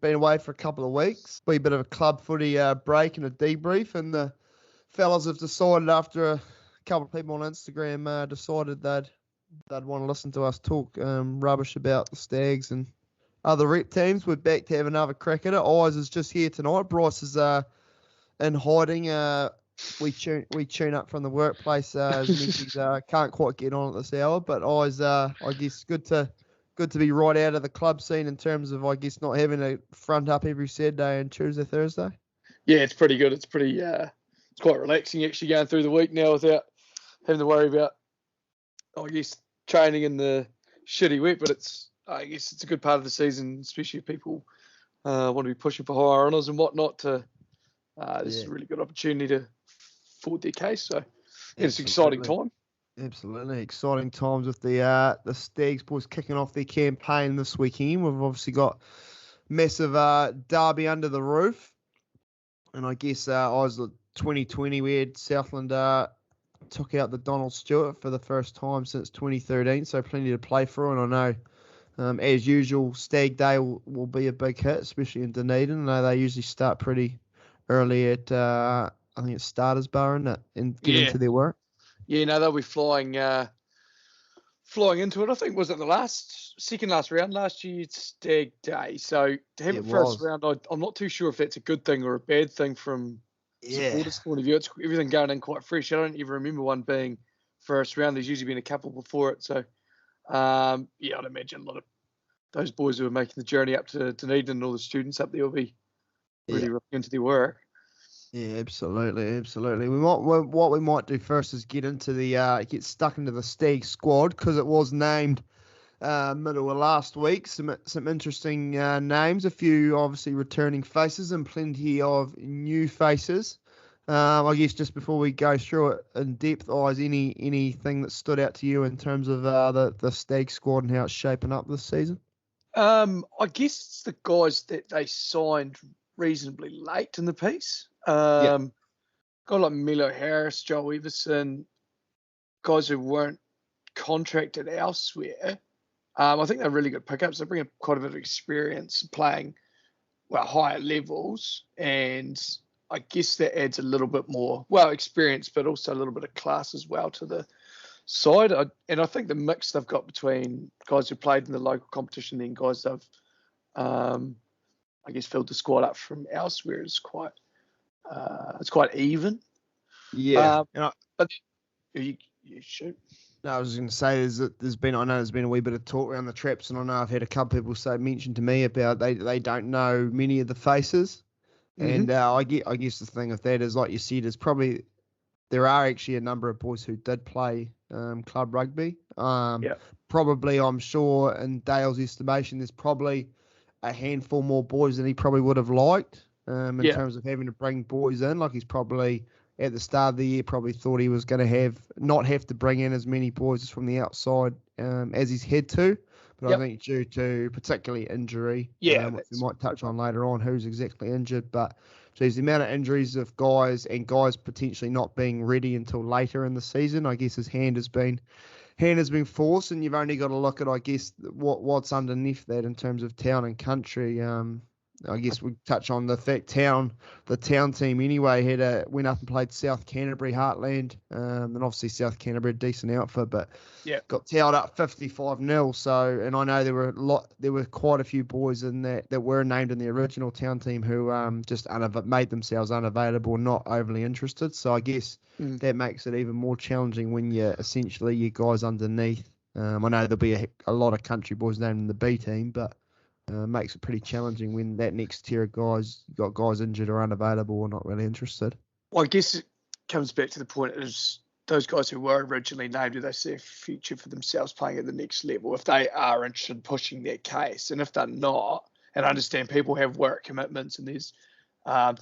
been away for a couple of weeks. Wee bit of a club footy break and a debrief, and the fellas have decided after a couple of people on Instagram decided they'd want to listen to us talk rubbish about the Stags and other rep teams. We're back to have another crack at it. Eyes is just here tonight. Bryce is in hiding. We tune up from the workplace. As Mitchie's can't quite get on at this hour, but Eyes, I guess good to be right out of the club scene in terms of, I guess, not having to front up every Saturday and Tuesday, Thursday. Yeah, it's pretty good. It's pretty it's quite relaxing actually going through the week now without having to worry about, I guess, training in the shitty week. But I guess it's a good part of the season, especially if people want to be pushing for higher honours and whatnot. This is a really good opportunity to forward their case. So it's an exciting time. Absolutely exciting times with the Stags boys kicking off their campaign this weekend. We've obviously got massive derby under the roof, and I guess I was 2020. We had Southland took out the Donald Stewart for the first time since 2013, so plenty to play for. And I know, as usual, Stag Day will be a big hit, especially in Dunedin. I know they usually start pretty early at I think it's Starters Bar, isn't it, and get into their work. Yeah, no, they'll be flying into it. I think was it the second last round last year, Stag Day. So to have it first round, I'm not too sure if that's a good thing or a bad thing from supporters' point of view. It's everything going in quite fresh. I don't even remember one being first round. There's usually been a couple before it. So I'd imagine a lot of those boys who are making the journey up to Dunedin and all the students up there will be really looking into their work. Yeah, absolutely. What we might do first is get stuck into the Stag squad, because it was named middle of last week. Some interesting names, a few obviously returning faces and plenty of new faces. I guess just before we go through it in depth, Eyes, anything that stood out to you in terms of the Stag squad and how it's shaping up this season? I guess it's the guys that they signed reasonably late in the piece. Guys like Milo Harris, Joel Everson, guys who weren't contracted elsewhere. I think they're really good pickups. They bring up quite a bit of experience playing higher levels, and I guess that adds a little bit more experience, but also a little bit of class as well to the side. And I think the mix they've got between guys who played in the local competition and guys they've filled the squad up from elsewhere is quite even. Yeah. But you shoot. No, I was going to say there's been a wee bit of talk around the traps, and I know I've had a couple of people mention to me about they don't know many of the faces, and I guess the thing with that is, like you said, is probably there are actually a number of boys who did play club rugby. Probably, I'm sure in Dale's estimation, there's probably a handful more boys than he probably would have liked in terms of having to bring boys in. Like, he's probably at the start of the year probably thought he was going to not have to bring in as many boys from the outside as he's had to. But I think due to particularly injury, which we might touch on later on, who's exactly injured. But geez, the amount of injuries of guys potentially not being ready until later in the season, I guess his hand has been forced, and you've only got to look at, I guess, what's underneath that in terms of town and country. I guess we touch on the fact the town team anyway went up and played South Canterbury Heartland, and obviously South Canterbury, a decent outfit, but got towed up 55-0. So, and I know there were quite a few boys in that were named in the original town team who just made themselves unavailable, not overly interested. So I guess that makes it even more challenging when you're essentially your guys underneath. I know there'll be a lot of country boys named in the B team, but makes it pretty challenging when that next tier of guys, you got guys injured or unavailable or not really interested. Well, I guess it comes back to the point is those guys who were originally named, do they see a future for themselves playing at the next level if they are interested in pushing their case? And if they're not, and I understand people have work commitments and there's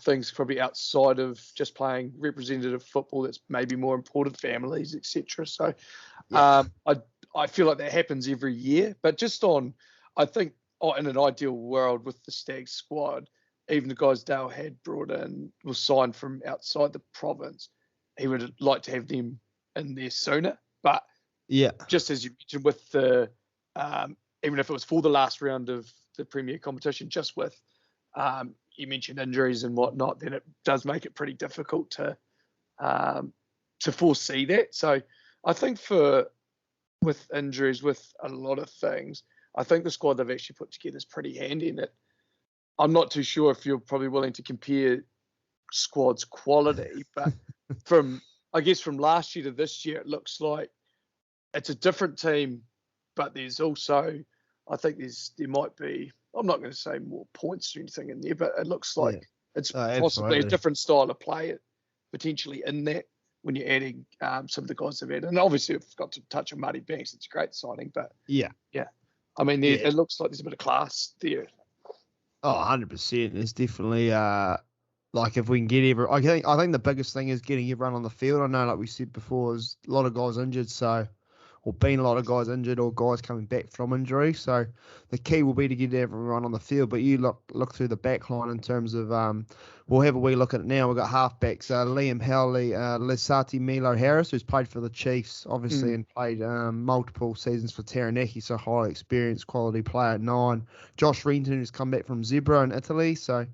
things probably outside of just playing representative football that's maybe more important, families, etc. So I feel like that happens every year. But I think in an ideal world with the Stags squad, even the guys Dale had brought in was signed from outside the province. He would like to have them in there sooner. But just as you mentioned with the, even if it was for the last round of the Premier competition, just with you mentioned injuries and whatnot, then it does make it pretty difficult to foresee that. So I think with injuries, with a lot of things, I think the squad they've actually put together is pretty handy. And I'm not too sure if you're probably willing to compare squad's quality, but from last year to this year, it looks like it's a different team, but there's also, I think there might be, I'm not going to say more points or anything in there, but it looks like it's possibly a different style of play potentially in that when you're adding some of the guys they've added. And obviously we've got to touch on Marty Banks. It's a great signing, but yeah. I mean, it looks like there's a bit of class there. Oh, 100%. There's definitely like if we can get I think the biggest thing is getting everyone on the field. I know, like we said before, there's a lot of guys injured, or been a lot of guys injured, or guys coming back from injury. So the key will be to get everyone on the field. But you look through the back line in terms of we'll have a wee look at it now. We've got halfbacks, Liam Howley, Lesati Milo Harris, who's played for the Chiefs, obviously, and played multiple seasons for Taranaki, so highly experienced, quality player at 9. Josh Renton, who's come back from Zebra in Italy, so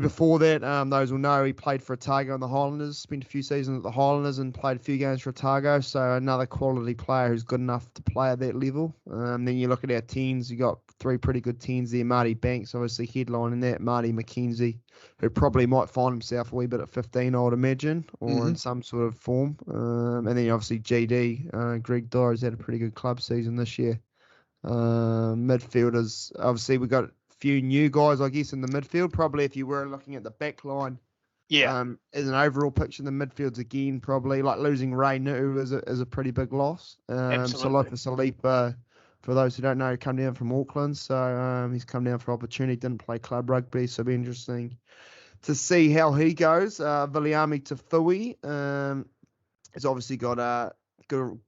before that, those will know he played for Otago and the Highlanders, spent a few seasons at the Highlanders and played a few games for Otago, so another quality player who's good enough to play at that level. Then you look at our teens, you got 3 pretty good teens there. Marty Banks, obviously headlining that. Marty McKenzie, who probably might find himself a wee bit at 15, I would imagine, or in some sort of form. And then obviously GD, Greg Dyer's had a pretty good club season this year. Midfielders, obviously we got few new guys, I guess, in the midfield. Probably if you were looking at the back line, as an overall picture, the midfields again, probably like losing Ray Nu'u is a pretty big loss. Salofa Salipa, for those who don't know, come down from Auckland, so he's come down for opportunity, didn't play club rugby, so it'll be interesting to see how he goes. Viliami Tafui has obviously got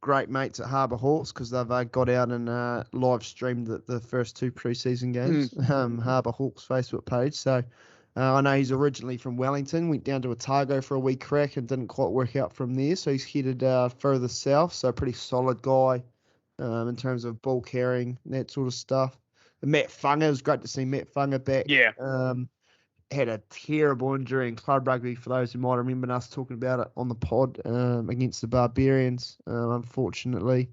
great mates at Harbour Hawks because they've got out and live streamed the first 2 pre-season games, Harbour Hawks Facebook page. So I know he's originally from Wellington, went down to Otago for a wee crack and didn't quite work out from there. So he's headed further south. So a pretty solid guy in terms of ball carrying, that sort of stuff. And Matt Funga, it was great to see Matt Funga back. Yeah. Had a terrible injury in club rugby, for those who might remember us talking about it on the pod against the Barbarians, unfortunately.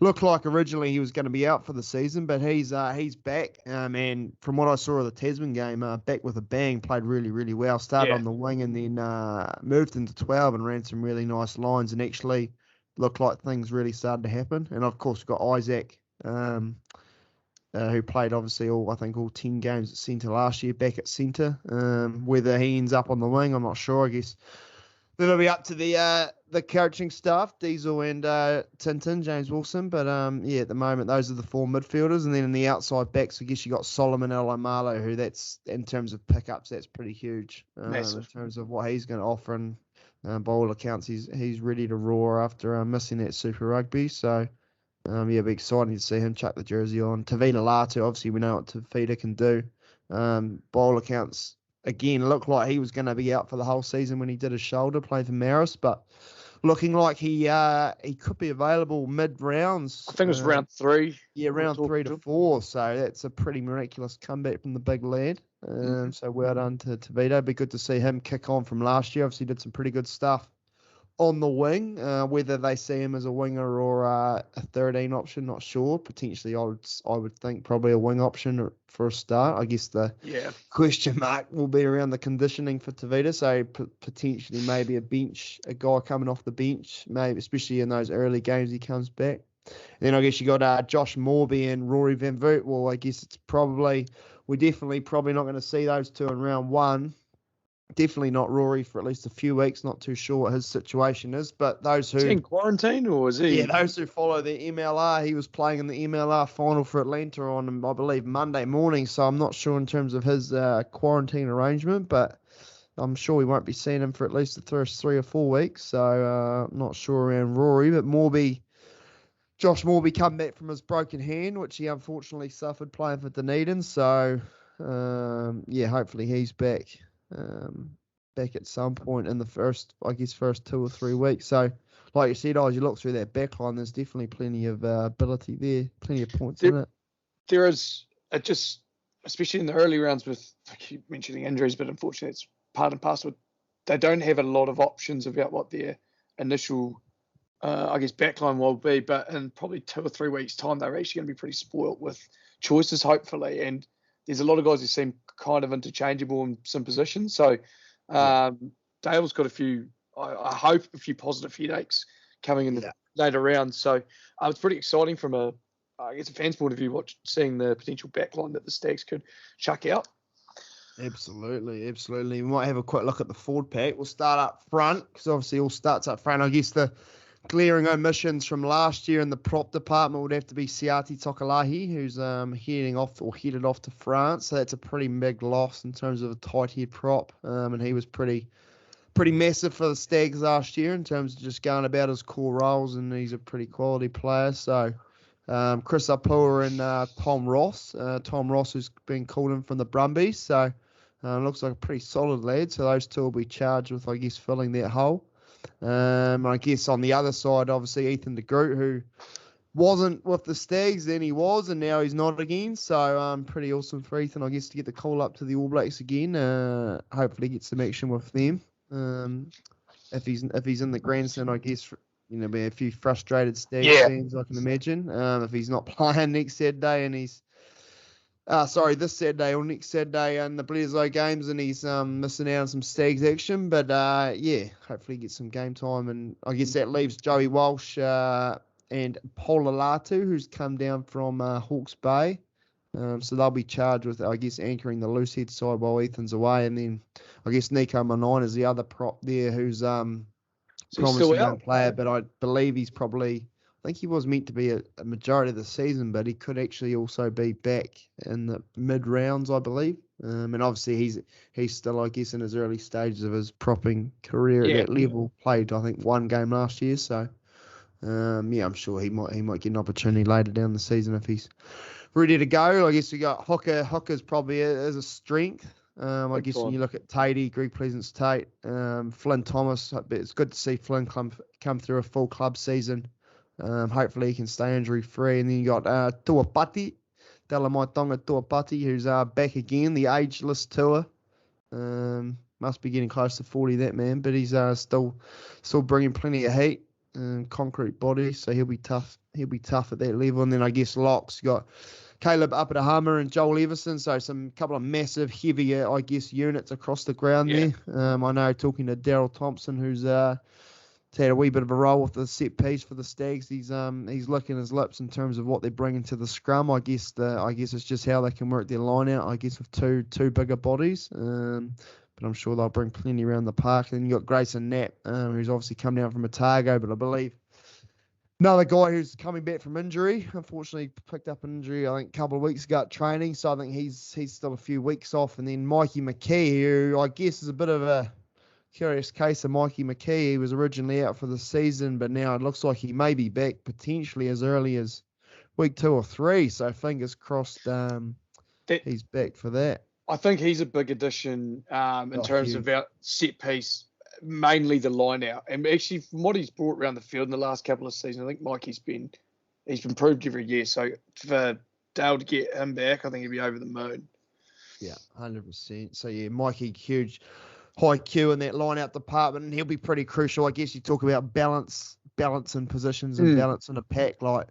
Looked like originally he was going to be out for the season, but he's back. And from what I saw of the Tasman game, back with a bang, played really, really well. Started on the wing and then moved into 12 and ran some really nice lines and actually looked like things really started to happen. And, of course, we've got Isaac, who played obviously all 10 games at centre last year, back at centre. Whether he ends up on the wing, I'm not sure. I guess that'll be up to the coaching staff, Diesel and Tintin, James Wilson. But at the moment, those are the 4 midfielders. And then in the outside backs, I guess you got Solomon Alomalo, who that's, in terms of pickups, that's pretty huge in terms of what he's going to offer. And by all accounts, he's ready to roar after missing that Super Rugby. So, it'll be exciting to see him chuck the jersey on. Tavita Latu, obviously we know what Tavita can do. By all accounts, again, looked like he was going to be out for the whole season when he did his shoulder, playing for Maris, but looking like he could be available mid-rounds. I think it was round 3. Yeah, round 3 to 4, so that's a pretty miraculous comeback from the big lad. So well done to Tavita. It'd be good to see him kick on from last year. Obviously did some pretty good stuff on the wing, whether they see him as a winger or a 13 option, not sure. Potentially, I would think probably a wing option for a start. I guess the question mark will be around the conditioning for Tavita. So potentially maybe a guy coming off the bench, maybe especially in those early games he comes back. And then I guess you got Josh Morby and Rory Van Voot. Well, I guess we're definitely probably not going to see those 2 in round 1. Definitely not Rory for at least a few weeks. Not too sure what his situation is. But those who... Is he in quarantine or is he... Yeah, those who follow the MLR, he was playing in the MLR final for Atlanta on, I believe, Monday morning. So I'm not sure in terms of his quarantine arrangement, but I'm sure we won't be seeing him for at least the first 3 or 4 weeks. So I'm not sure around Rory. But Josh Morby come back from his broken hand, which he unfortunately suffered playing for Dunedin. So, hopefully he's back at some point in the first 2 or 3 weeks. So, like you said, as you look through that back line, there's definitely plenty of ability there, plenty of points in it. There is, especially in the early rounds with, I keep mentioning injuries, but unfortunately it's part and parcel. They don't have a lot of options about what their initial, backline will be. But in probably 2 or 3 weeks' time, they're actually going to be pretty spoilt with choices, hopefully. And there's a lot of guys who seem kind of interchangeable in some positions. So Dale's got a few, I hope, a few positive headaches coming in the later rounds. So it's pretty exciting from a fan's point of view, seeing the potential backline that the Stags could chuck out. Absolutely. We might have a quick look at the forward pack. We'll start up front because obviously all starts up front. I guess the glaring omissions from last year in the prop department would have to be Siati Tokalahi, who's headed off to France. So that's a pretty big loss in terms of a tight head prop. And he was pretty massive for the Stags last year in terms of just going about his core roles, and he's a pretty quality player. So Chris Apua and Tom Ross. Tom Ross, who's been called in from the Brumbies. So looks like a pretty solid lad. So those two will be charged with, I guess, filling that hole. I guess on the other side, obviously, Ethan de Groot, who wasn't with the Stags, then he was, and now he's not again. So pretty awesome for Ethan, I guess, to get the call up to the All Blacks again. Hopefully get some action with them. If he's in the grandstand, I guess, be a few frustrated Stags fans, I can imagine. If he's not playing next Saturday and he's this Saturday or next Saturday in the Bledisloe games, and he's missing out on some Stags action. But hopefully get some game time, and I guess that leaves Joey Walsh and Polalatu, who's come down from Hawke's Bay. So they'll be charged with, I guess, anchoring the loose head side while Ethan's away, and then I guess Nico Manine is the other prop there, who's promising young player, but I believe he's probably. I think he was meant to be a majority of the season, but he could actually also be back in the mid rounds, I believe. And obviously he's still, I guess, in his early stages of his propping career at that level. Played, I think, 1 game last year, so I'm sure he might get an opportunity later down the season if he's ready to go. I guess we got Hooker. Hooker's probably is a strength. I guess when you look at Tatey, Greg Pleasance-Tate, Flynn Thomas, it's good to see Flynn come through a full club season. Hopefully he can stay injury free. And then you got Tuapati, Delamaitonga Tuapati, who's back again, the ageless tour. Must be getting close to 40, that man, but he's still bringing plenty of heat and concrete body, so he'll be tough. He'll be tough at that level. And then I guess locks, you got Caleb Upperhammer and Joel Everson, so some couple of massive, heavier, I guess, units across the ground there. I know, talking to Daryl Thompson, who's had a wee bit of a role with the set piece for the Stags. He's licking his lips in terms of what they're bringing to the scrum. I guess it's just how they can work their line out, I guess, with two bigger bodies. But I'm sure they'll bring plenty around the park. And you got Grayson Knapp, who's obviously come down from Otago, but I believe another guy who's coming back from injury. Unfortunately, picked up an injury, I think, a couple of weeks ago at training, so I think he's still a few weeks off. And then Mikey McKee, who I guess is a bit of a curious case of Mikey McKee. He was originally out for the season, but now it looks like he may be back potentially as early as week 2 or 3. So fingers crossed he's back for that. I think he's a big addition in terms of our set piece, mainly the line out. And actually, from what he's brought around the field in the last couple of seasons, I think Mikey's been improved every year. So for Dale to get him back, I think he'd be over the moon. Yeah, 100%. So yeah, Mikey, huge high Q in that line out department, and he'll be pretty crucial. I guess you talk about balance in positions and balance in a pack. Like,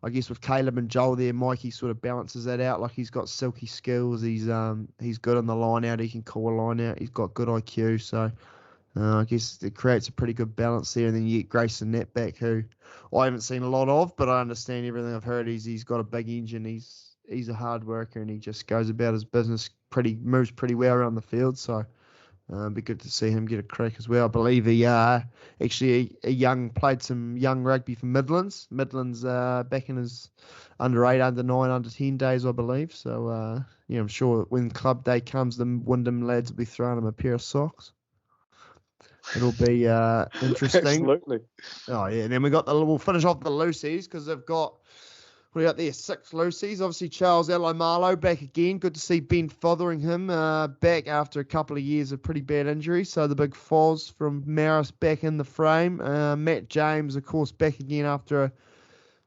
I guess with Caleb and Joel there, Mikey sort of balances that out. Like, he's got silky skills. He's good on the line out. He can call a line out. He's got good IQ. So I guess it creates a pretty good balance there. And then you get Grayson Knapp back, who I haven't seen a lot of, but I understand everything I've heard. He's got a big engine. He's a hard worker, and he just goes about his business moves pretty well around the field. So it'd be good to see him get a crack as well. I believe he actually played some young rugby for Midlands. Midlands back in his under 8, under 9, under 10 days, I believe. So I'm sure when club day comes, the Wyndham lads will be throwing him a pair of socks. It'll be interesting. Absolutely. Oh yeah, and then we'll finish off the loosies because they've got. We got there 6 loosies. Obviously, Charles Alomalo back again. Good to see Ben Fotheringham back after a couple of years of pretty bad injury. So the big Foz from Maris back in the frame. Matt James, of course, back again after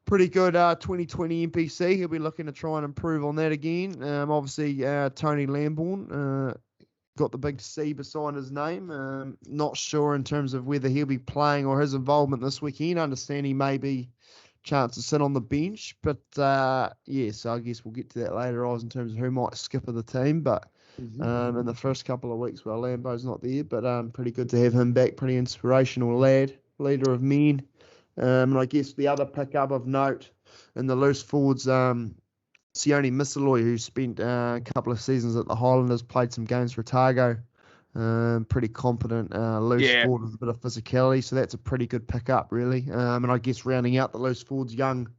pretty good 2020 NPC. He'll be looking to try and improve on that again. Obviously, Tony Lambourne got the big C beside his name. Not sure in terms of whether he'll be playing or his involvement this weekend. I understand he may be chance to sit on the bench, but so I guess we'll get to that later on in terms of who might skip of the team. But in the first couple of weeks, well, Lambo's not there, but pretty good to have him back. Pretty inspirational lad, leader of men. And I guess the other pickup of note in the loose forwards, Sione Misaloy, who spent a couple of seasons at the Highlanders, played some games for Otago. Pretty competent loose forward with a bit of physicality, so that's a pretty good pickup, really. And I guess rounding out the loose forwards, young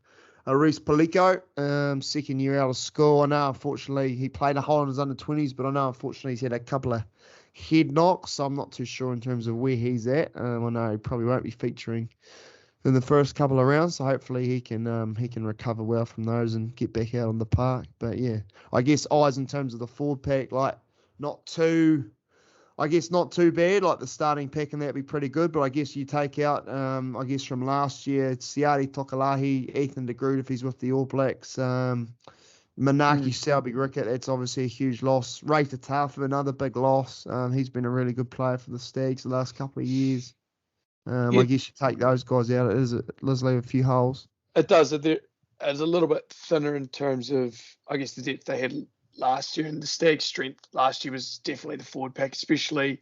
Reece Palico, second year out of school. I know, unfortunately, he played the Highlanders under-20s, but I know, unfortunately, he's had a couple of head knocks, so I'm not too sure in terms of where he's at. I know he probably won't be featuring in the first couple of rounds, so hopefully he can recover well from those and get back out on the park. But yeah, I guess eyes in terms of the forward pack, like not too bad. Like the starting pack and that'd be pretty good. But I guess you take out, I guess from last year, Siari Tokalahi, Ethan de Groot if he's with the All Blacks, Manaki Selby Rickett, that's obviously a huge loss. Ray Tatafu, another big loss. He's been a really good player for the Stags the last couple of years. I guess you take those guys out, it does leave a few holes. It does. It's a little bit thinner in terms of, I guess, the depth they had last year, and the Stags' strength last year was definitely the forward pack, especially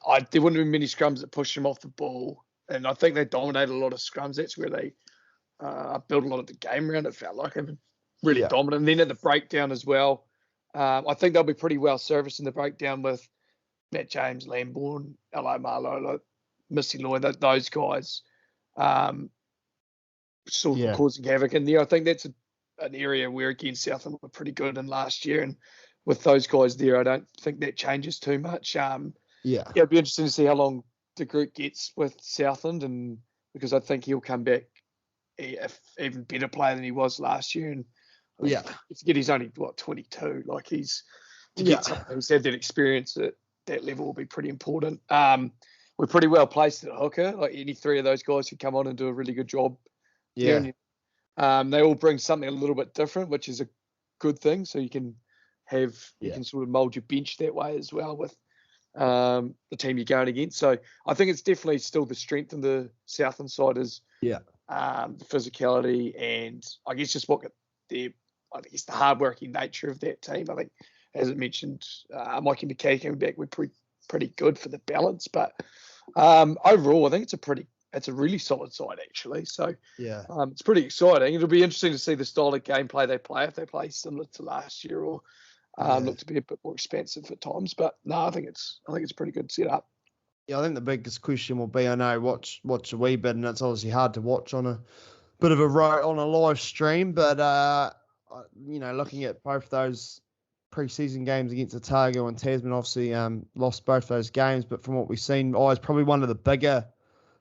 there wouldn't have been many scrums that pushed them off the ball, and I think they dominated a lot of scrums. That's where they built a lot of the game around. It felt like they were really dominant. And then at the breakdown as well, I think they'll be pretty well serviced in the breakdown with Matt James, Lambourne, L.O. Marlowe, Missy Lloyd, those guys sort of causing havoc in there. I think that's an area where, again, Southland were pretty good in last year. And with those guys there, I don't think that changes too much. It'd be interesting to see how long de Groot gets with Southland, and because I think he'll come back even better player than he was last year. And forget he's only, 22. Like he's had that experience at that level will be pretty important. We're pretty well placed at hooker. Like any three of those guys could come on and do a really good job. They all bring something a little bit different, which is a good thing. So you can you can sort of mould your bench that way as well with the team you're going against. So I think it's definitely still the strength in the Southland side is the physicality, and I guess just the hardworking nature of that team. I think, as I mentioned, Mikey McKay coming back, we're pretty good for the balance, but overall I think it's a really solid side actually. So it's pretty exciting. It'll be interesting to see the style of gameplay they play, if they play similar to last year or look to be a bit more expansive at times. But no, I think it's a pretty good setup. Yeah, I think the biggest question will be, I know watch a wee bit, and it's obviously hard to watch on a bit of on a live stream, but looking at both those pre-season games against Otago and Tasman, obviously lost both those games, but from what we've seen, is probably one of the bigger,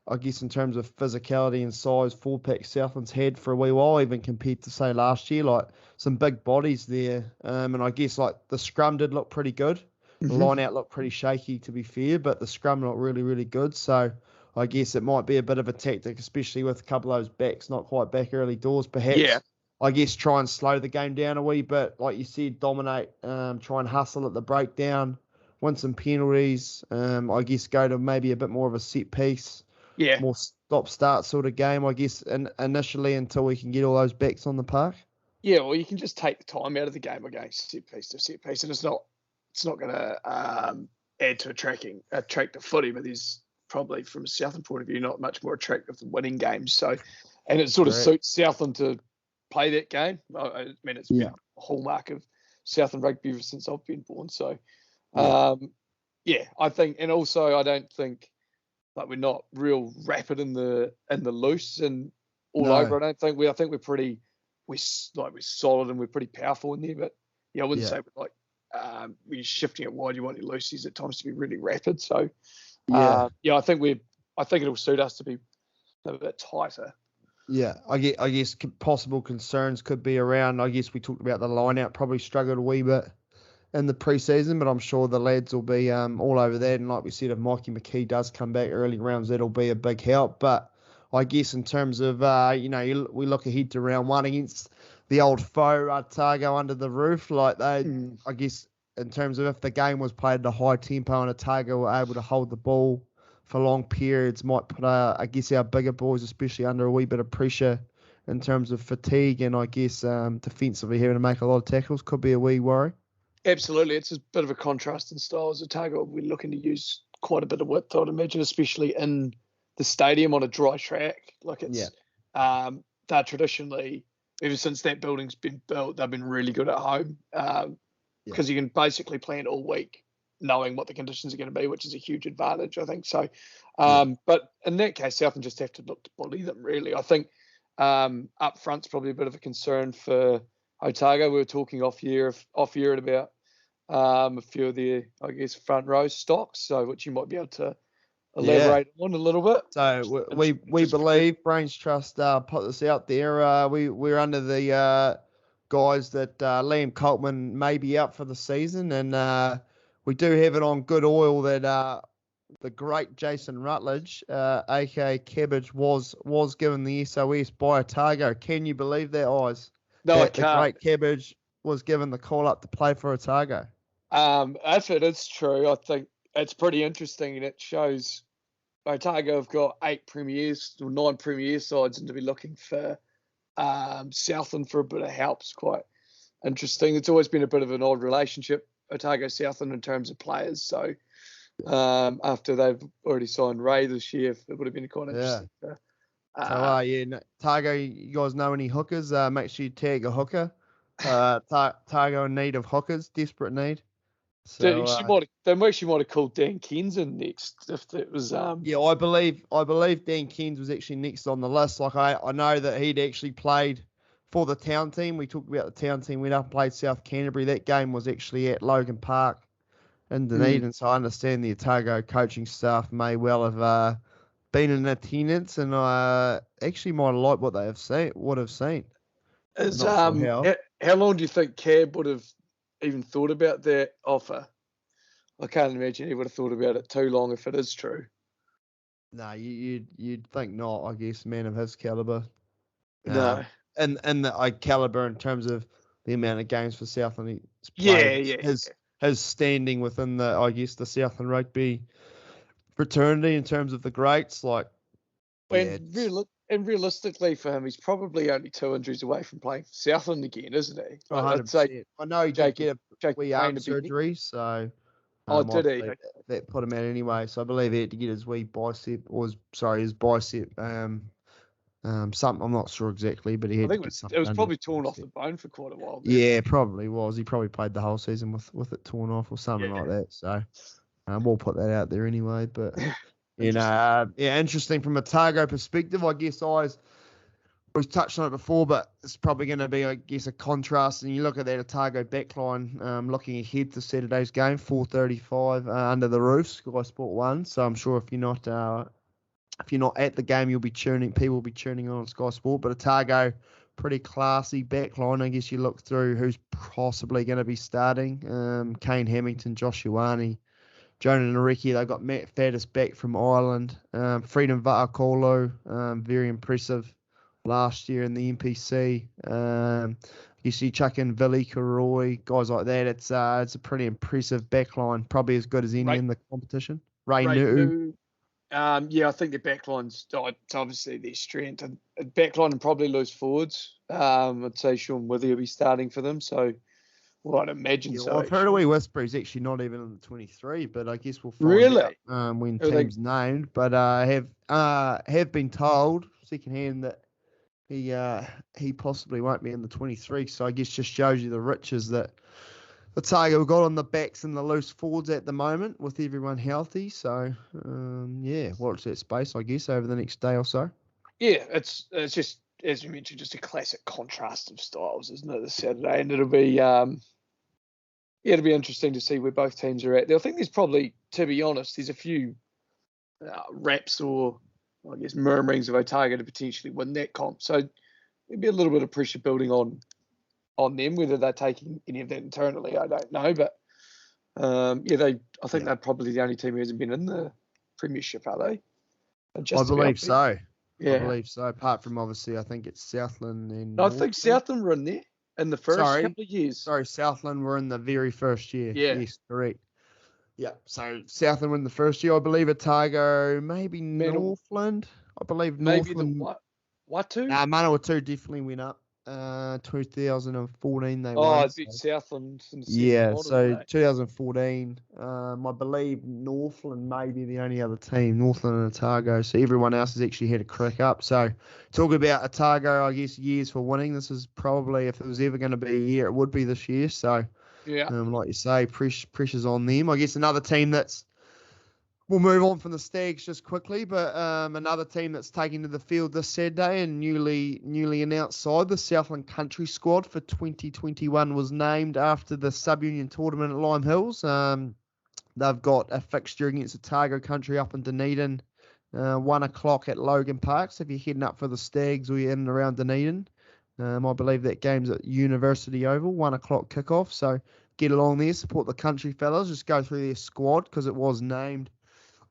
I guess, in terms of physicality and size, forward pack Southland's had for a wee while, even compared to, say, last year. Like, some big bodies there. And I guess, like, the scrum did look pretty good. The line-out looked pretty shaky, to be fair, but the scrum looked really, really good. So I guess it might be a bit of a tactic, especially with a couple of those backs not quite back early doors, perhaps. Yeah. I guess try and slow the game down a wee bit. Like you said, dominate, try and hustle at the breakdown, win some penalties. I guess go to maybe a bit more of a set piece. Yeah. More stop-start sort of game, I guess, initially until we can get all those backs on the park. Yeah, well, you can just take the time out of the game again, set piece to set piece, and it's not going to add to attractive footy, but there's probably, from a Southland point of view, not much more attractive than winning games. So, and it sort of suits Southland to play that game. I mean, it's been a hallmark of Southland rugby ever since I've been born. So, I think, and also I don't think, like, we're not real rapid in the loose and all over. I think we're solid and we're pretty powerful in there. But I wouldn't say we're like when you're shifting it wide, you want your loosies at times to be really rapid. So I think it'll suit us to be a bit tighter. Yeah, I guess possible concerns could be around, I guess we talked about the line-out probably struggled a wee bit in the pre-season, but I'm sure the lads will be all over that. And like we said, if Mikey McKee does come back early rounds, that'll be a big help. But I guess in terms of, we look ahead to round one against the old foe, Otago under the roof. Like I guess in terms of if the game was played at a high tempo and Otago were able to hold the ball for long periods, might put, I guess, our bigger boys, especially under a wee bit of pressure in terms of fatigue and I guess defensively having to make a lot of tackles could be a wee worry. Absolutely. It's a bit of a contrast in styles. Otago, we're looking to use quite a bit of width, I'd imagine, especially in the stadium on a dry track. Like it's, they're traditionally, ever since that building's been built, they've been really good at home because you can basically plan all week knowing what the conditions are going to be, which is a huge advantage, I think. So, but in that case, Southland just have to look to bully them, really. I think up front's probably a bit of a concern for Otago. We were talking off year about a few of the, I guess, front row stocks, so which you might be able to elaborate on a little bit. So we believe Brains Trust put this out there. We're under the guys that Liam Coltman may be out for the season, and we do have it on good oil that the great Jason Rutledge, aka Cabbage, was given the SOS by Otago. Can you believe that, Eyes? No, I can't. The great Cabbage was given the call up to play for Otago. If it is true, I think it's pretty interesting, and it shows Otago have got 9 premier sides, and to be looking for Southland for a bit of help is quite interesting. It's always been a bit of an odd relationship, Otago Southland, in terms of players. So after they've already signed Ray this year, it would have been quite interesting. Otago, you guys know any hookers? Make sure you tag a hooker. Otago in need of hookers, desperate need. So they actually might have called Dan Kens in next if it was. I believe Dan Kens was actually next on the list. Like I know that he'd actually played for the town team. We talked about the town team. Went up and played South Canterbury. That game was actually at Logan Park in Dunedin. So I understand the Otago coaching staff may well have been in attendance, and I actually might have liked what they would have seen. How long do you think Cab would have even thought about that offer? I can't imagine he would have thought about it too long if it is true. No, you'd think not. I guess man of his caliber. No, and the caliber in terms of the amount of games for Southland he's played. His standing within the Southland rugby fraternity in terms of the greats, like. And realistically for him, he's probably only 2 injuries away from playing for Southland again, isn't he? Like, I know he did get a wee arm surgery, so did he? That put him out anyway. So I believe he had to get his bicep. Something I'm not sure exactly, but he had. I think it was probably torn off the bone for quite a while. Yeah, it probably was. He probably played the whole season with it torn off or something like that. So we'll put that out there anyway, but. Interesting from a Otago perspective. I guess we've touched on it before, but it's probably going to be, I guess, a contrast. And you look at that Otago backline, looking ahead to Saturday's game, 4:35 under the roof, Sky Sport 1. So I'm sure if you're not at the game, people will be tuning on Sky Sport. But Otago, pretty classy backline. I guess you look through who's possibly going to be starting. Kane Hamilton, Josh Ioane, Jonah Nareki. They got Matt Faddis back from Ireland. Freedom Vaakolo, very impressive last year in the NPC. You see chuck in Vili Karoi, guys like that. It's a pretty impressive backline, probably as good as any in the competition. Ray Nu'u. I think the backline's it's obviously their strength. And backline and probably loose forwards. I'd say Sean Withy will be starting for them. So. Well, I'd imagine so. I've heard a wee whisper he's actually not even in the 23, but I guess we'll find out when team's named. But have been told secondhand that he possibly won't be in the 23. So I guess just shows you the riches that Otago have got on the backs and the loose forwards at the moment with everyone healthy. So watch that space, I guess, over the next day or so. Yeah, it's just, as you mentioned, just a classic contrast of styles, isn't it, this Saturday? And it'll be it'll be interesting to see where both teams are at. I think there's probably, to be honest, there's a few raps or, I guess, murmurings of Otago to potentially win that comp. So there'll be a little bit of pressure building on them. Whether they're taking any of that internally, I don't know. But I think they're probably the only team who hasn't been in the premiership, are they? I believe so. I Yeah. believe so. Apart from obviously, I think it's Southland and No, I think Northland. Southland were in there in the first couple of years. Sorry, Southland were in the very first year. Yeah. Yes, correct. Yeah, so Southland were in the first year. I believe Otago, maybe Northland. I believe Maybe Northland. the what two? Manawatu definitely went up. 2014 they Oh, won. I beat Southland in the second Yeah, final, so didn't they? 2014. I believe Northland may be the only other team, Northland and Otago. So everyone else has actually had a crack up. So talk about Otago, I guess, years for winning. This is probably, if it was ever going to be a year, it would be this year. So, Yeah. like you say, pressure's on them. I guess another team that's, we'll move on from the Stags just quickly, but another team that's taking to the field this Saturday and newly announced side, the Southland Country squad for 2021 was named after the sub-union tournament at Lime Hills. They've got a fixture against Otago Country up in Dunedin, 1 o'clock at Logan Park. So if you're heading up for the Stags or you're in and around Dunedin, I believe that game's at University Oval, 1 o'clock kickoff. So get along there, support the country fellas, just go through their squad because it was named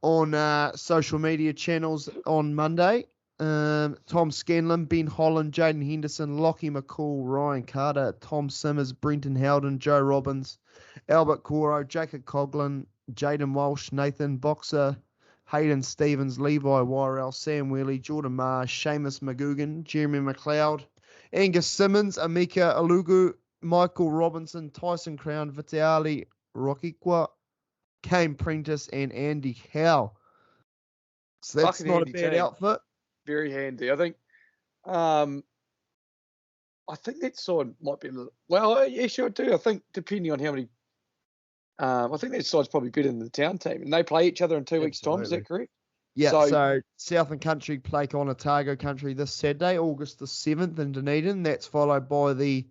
on social media channels on Monday. Tom Scanlon, Ben Holland, Jaden Henderson, Lockie McCall, Ryan Carter, Tom Simmers, Brenton Howden, Joe Robbins, Albert Coro, Jacob Coughlin, Jaden Walsh, Nathan Boxer, Hayden Stevens, Levi Wyrell, Sam Wheely, Jordan Marsh, Seamus McGugan, Jeremy McLeod, Angus Simmons, Amika Alugu, Michael Robinson, Tyson Crown, Vitaly Rokikwa, Kane Prentice, and Andy Howe. So that's Fucking not a handy bad team. outfit. Very handy. I think that side might be a little. Well, yeah, sure too. I think depending on how many. I think that side's probably better than the town team, and they play each other in 2 weeks' time. Is that correct? Yeah. So Southland Country play on Otago Country this Saturday, August the 7th in Dunedin. That's followed by the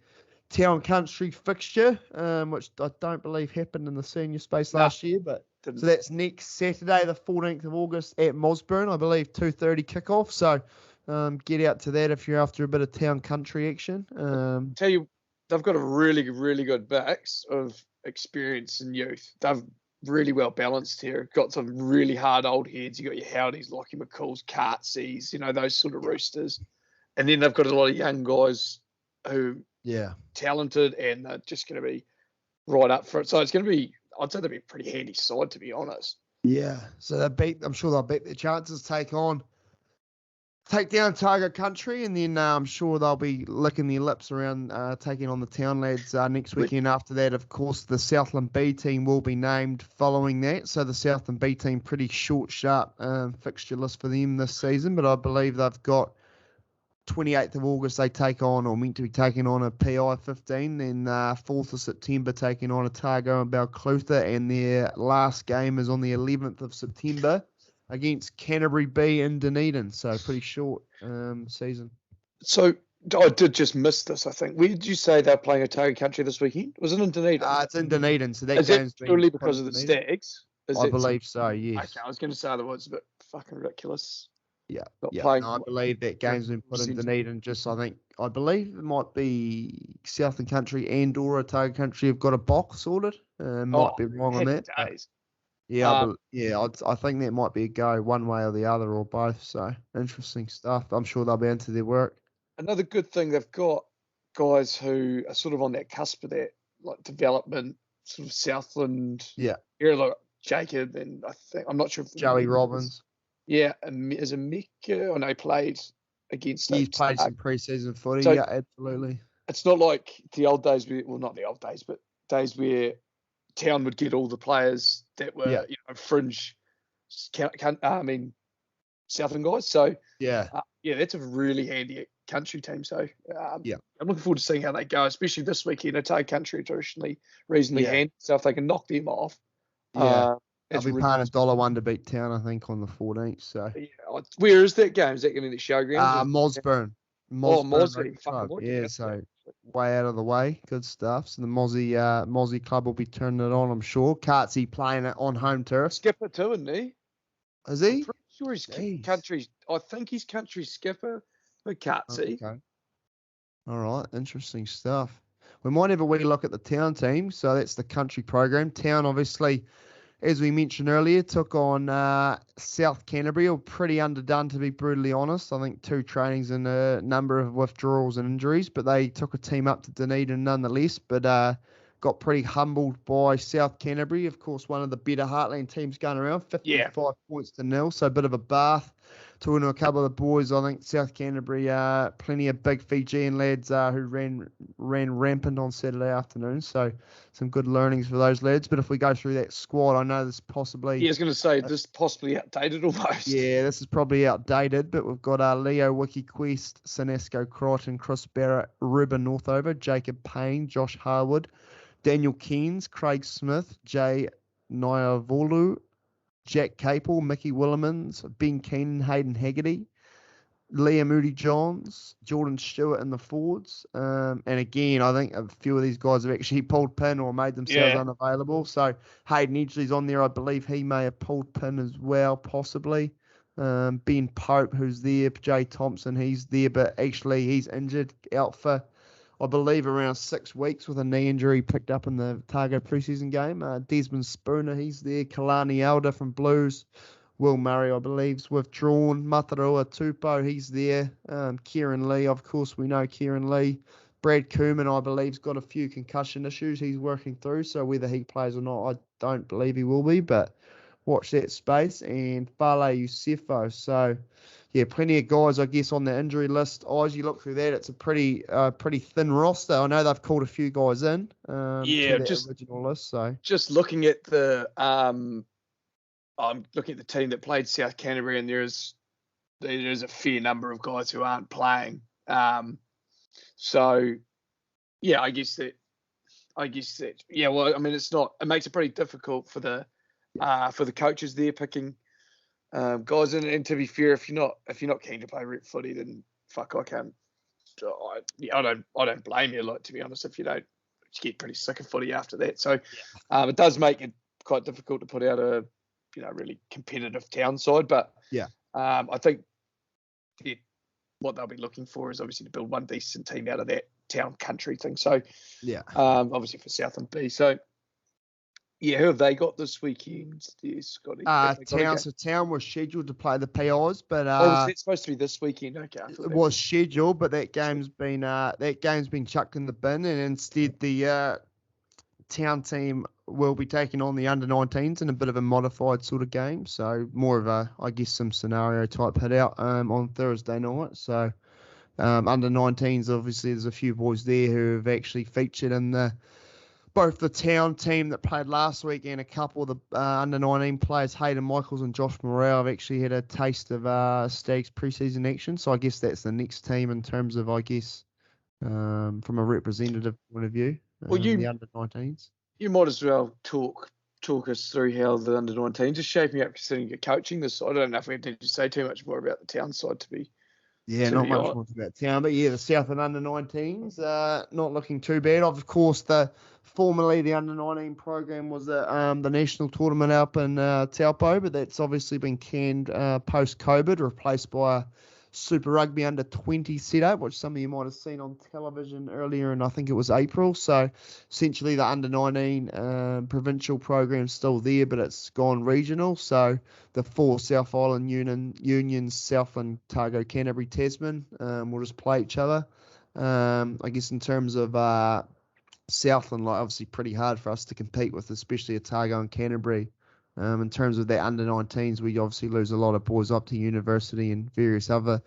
Town Country fixture, which I don't believe happened in the senior space last year, but so that's next Saturday, the 14th of August at Mosburn, I believe 2:30 kickoff. So get out to that if you're after a bit of Town Country action. Tell you, they've got a really, really good mix of experience and youth. They've really well balanced here. Got some really hard old heads. You got your Howdies, Lockie McCalls, Cartsies, those sort of roosters, and then they've got a lot of young guys who. Yeah, talented, and they're just going to be right up for it. So it's going to be, I'd say they'll be a pretty handy side, to be honest. Yeah, so I'm sure they'll beat their chances, take down Otago Country, and then I'm sure they'll be licking their lips around taking on the Town lads next weekend. After that, of course, the Southland B team will be named following that. So the Southland B team, pretty short, sharp fixture list for them this season, but I believe they've got 28th of August they take on, or meant to be taking on, a PI 15, then 4th of September taking on Otago and Balclutha, and their last game is on the 11th of September against Canterbury B in Dunedin. So pretty short season. So I did just miss this, I think. Where did you say they're playing Otago Country this weekend? Was it in Dunedin? It's in Dunedin. So that is game's it purely because of the Stags? I believe so, yes. Okay, I was going to say otherwise, a bit fucking ridiculous. Yeah. No, I believe that game's been put in Dunedin. I believe it might be Southland Country and or Otago Country have got a box sorted. Might be wrong on that. I think that might be a go one way or the other or both. So interesting stuff. I'm sure they'll be into their work. Another good thing, they've got guys who are sort of on that cusp of that, like development, sort of Southland. Yeah. Area, like Jacob, and I'm not sure if Joey Robbins. Yeah, and as a Mika, I know played against. He's played some pre-season footy. So yeah, absolutely. It's not like the old days not the old days, but days where Town would get all the players that were fringe. Southland guys. So that's a really handy country team. So I'm looking forward to seeing how they go, especially this weekend. Otago Country traditionally reasonably handy, so if they can knock them off. They'll be paying $1 to beat Town, I think, on the 14th. So where is that game? Is that going to be the showgrounds? Mosburn. Mosburn. So way out of the way. Good stuff. So the Mozzie club will be turning it on, I'm sure. Cartsy playing it on home turf. Skipper too, isn't he? Is he? I'm pretty sure he's country. I think he's country skipper for Cartsy. Okay. All right. Interesting stuff. We might have a wee look at the Town team. So that's the country program. Town, obviously, as we mentioned earlier, took on South Canterbury, or pretty underdone to be brutally honest. I think 2 trainings and a number of withdrawals and injuries, but they took a team up to Dunedin nonetheless, but got pretty humbled by South Canterbury. Of course, one of the better Heartland teams going around, 55 points to nil, so a bit of a bath. Talking to a couple of the boys, I think South Canterbury, plenty of big Fijian lads who ran rampant on Saturday afternoon. So some good learnings for those lads. But if we go through that squad, I know this possibly... Yeah, I was going to say, this possibly outdated almost. Yeah, this is probably outdated, but we've got Leo Wikiquest, Sinesco Crichton, Chris Barrett, Ruben Northover, Jacob Payne, Josh Harwood, Daniel Keynes, Craig Smith, Jay Nyavolu, Jack Capel, Mickey Willemans, Ben Keenan, Hayden Haggerty, Liam Moody-Johns, Jordan Stewart in the forwards. And again, I think a few of these guys have actually pulled pin or made themselves unavailable. So Hayden Edgley's on there. I believe he may have pulled pin as well, possibly. Ben Pope, who's there. Jay Thompson, he's there, but actually he's injured, out for, I believe, around 6 weeks with a knee injury picked up in the Otago preseason game. Desmond Spooner, he's there. Kalani Elder from Blues. Will Murray, I believe, is withdrawn. Matarua Tupou, he's there. Kieran Lee, of course, we know Kieran Lee. Brad Koeman, I believe, has got a few concussion issues he's working through, so whether he plays or not, I don't believe he will be, but watch that space. And Fale Yusefo, so... yeah, plenty of guys, I guess, on the injury list. As you look through that, it's a pretty thin roster. I know they've called a few guys in to the original list. So just looking at I'm looking at the team that played South Canterbury, and there's a fair number of guys who aren't playing. So yeah, I guess that yeah. Well, I mean, it makes it pretty difficult for the coaches there picking guys in. And to be fair, if you're not keen to play rep footy, then fuck, I can't. I don't blame you. Like, to be honest, if you don't, you get pretty sick of footy after that. So it does make it quite difficult to put out a really competitive town side. But I think what they'll be looking for is obviously to build one decent team out of that town country thing. So obviously for Southland B. So yeah, who have they got this weekend? Town was scheduled to play the PIs, but was it supposed to be this weekend? Okay, it was scheduled, but that game's been chucked in the bin, and instead the town team will be taking on the under-19s in a bit of a modified sort of game. So more of a, I guess, some scenario type hit out on Thursday night. So under-19s, obviously, there's a few boys there who have actually featured in both the town team that played last week and a couple of the under-19 players, Hayden Michaels and Josh Morrell, have actually had a taste of STAGS preseason action. So I guess that's the next team in terms of, I guess, from a representative point of view, the under-19s. You might as well talk us through how the under-19s are shaping up, considering you're coaching this. I don't know if we need to say too much more about the town side to be. Yeah, not much more about town, but yeah, the Southland under-19s not looking too bad. Of course, formerly the under-19 program was the national tournament up in Taupo, but that's obviously been canned post-COVID, replaced by a Super Rugby under-20 setup, which some of you might have seen on television earlier, and I think it was April. So essentially the under-19 provincial program's still there, but it's gone regional. So the 4 South Island unions, Southland, Otago, Canterbury, Tasman, will just play each other. I guess in terms of Southland, like, obviously pretty hard for us to compete with, especially Otago and Canterbury. In terms of their under-19s, we obviously lose a lot of boys up to university and various other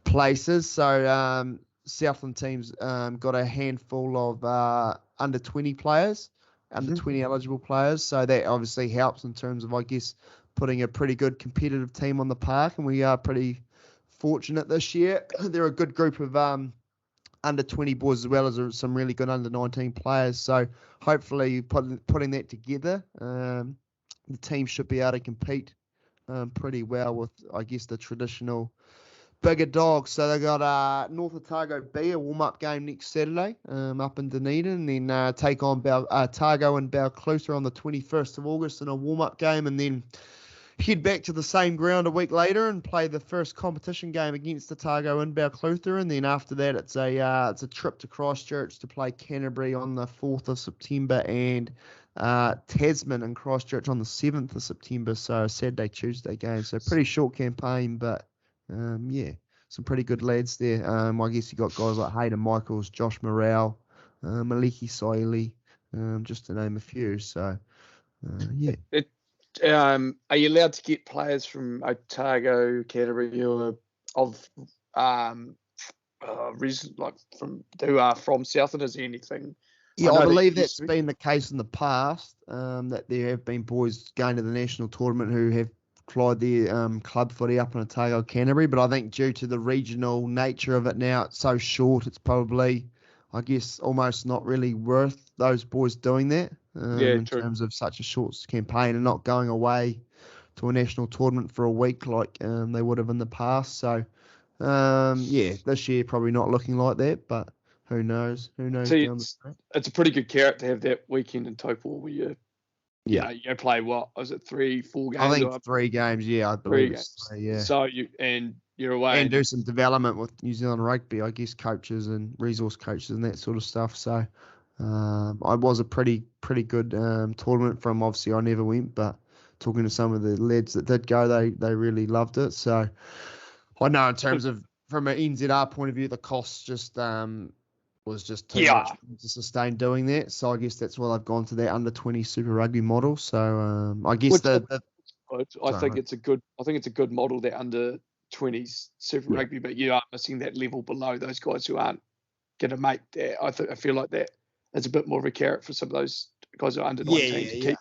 places. So Southland teams got a handful of under-20 players, under-20 eligible players. So that obviously helps in terms of, I guess, putting a pretty good competitive team on the park. And we are pretty fortunate this year. They're a good group of under-20 boys as well as some really good under-19 players. So hopefully putting that together, the team should be able to compete pretty well with, I guess, the traditional bigger dogs. So they got North Otago B, a warm-up game next Saturday up in Dunedin, and then take on Otago and Balclutha on the 21st of August in a warm-up game, and then head back to the same ground a week later and play the first competition game against Otago and Balclutha, and then after that it's a trip to Christchurch to play Canterbury on the 4th of September and Tasman and Christchurch on the 7th of September, so a Saturday, Tuesday game. So pretty short campaign, but yeah, some pretty good lads there. I guess you got guys like Hayden Michaels, Josh Morrell, Maliki Soili, just to name a few. So yeah. Are you allowed to get players from Otago, Canterbury, or of like who are from Southland? Is there anything? Yeah, I believe that's been the case in the past, that there have been boys going to the national tournament who have plied their club footy up in Otago, Canterbury, but I think due to the regional nature of it now, it's so short, it's probably, I guess, almost not really worth those boys doing that in terms of such a short campaign and not going away to a national tournament for a week like they would have in the past. So, yeah, this year probably not looking like that, but who knows? Who knows? It's a pretty good carrot to have that weekend in Taupo where you play what was it, 3-4 games? I think 3 games. Yeah, I believe it's 3, yeah. So you're away and do some development with New Zealand Rugby, I guess, coaches and resource coaches and that sort of stuff. So I was a pretty good tournament from. Obviously, I never went, but talking to some of the lads that did go, they really loved it. So I know in terms of from an NZR point of view, the cost just was just too much to sustain doing that. So I guess that's why they've gone to their under 20 Super Rugby model. So I guess I think it's a good model, that under 20s Super Rugby, but you are missing that level below those guys who aren't going to make that. I feel like that is a bit more of a carrot for some of those guys who are under 19 to keep.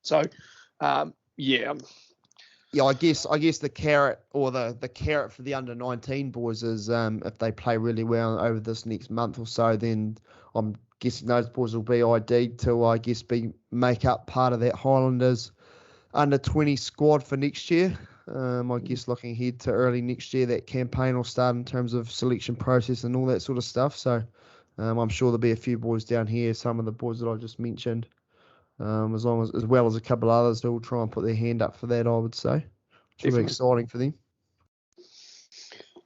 So yeah, I guess the carrot or the carrot for the under 19 boys is if they play really well over this next month or so, then I'm guessing those boys will be ID'd to, I guess, make up part of that Highlanders under 20 squad for next year. I guess looking ahead to early next year, that campaign will start in terms of selection process and all that sort of stuff. So I'm sure there'll be a few boys down here, some of the boys that I just mentioned. As well as a couple others who will try and put their hand up for that, I would say. Which will be exciting for them.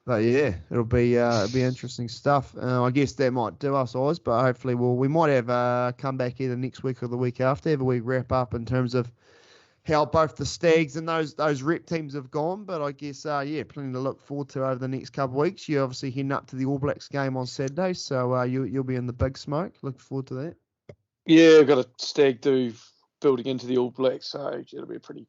But yeah, it'll be interesting stuff. I guess that might do us, Oz, but hopefully we might have come back either next week or the week after, have a wee wrap up in terms of how both the Stags and those rep teams have gone. But I guess plenty to look forward to over the next couple of weeks. You're obviously heading up to the All Blacks game on Saturday, so you'll be in the big smoke. Looking forward to that. Yeah, I've got a stag do building into the All Blacks, so it'll be pretty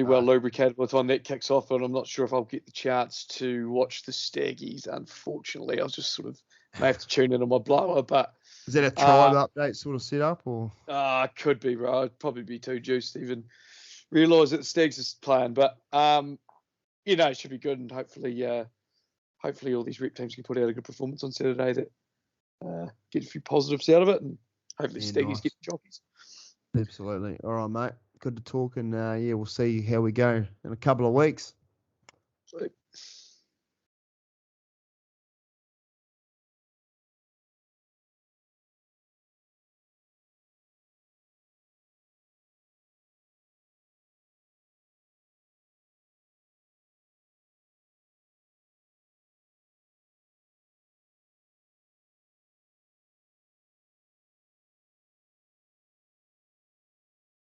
well lubricated by the time that kicks off. But I'm not sure if I'll get the chance to watch the Staggies, unfortunately. I'll just sort of may have to tune in on my blower. But is that a tribe update sort of setup, or? Could be, bro. I'd probably be too juiced to even realise that the Stags is playing. But it should be good, and hopefully all these rep teams can put out a good performance on Saturday that get a few positives out of it, and hopefully Staggies get the jockeys. Absolutely. All right, mate. Good to talk, and we'll see how we go in a couple of weeks. Sweet.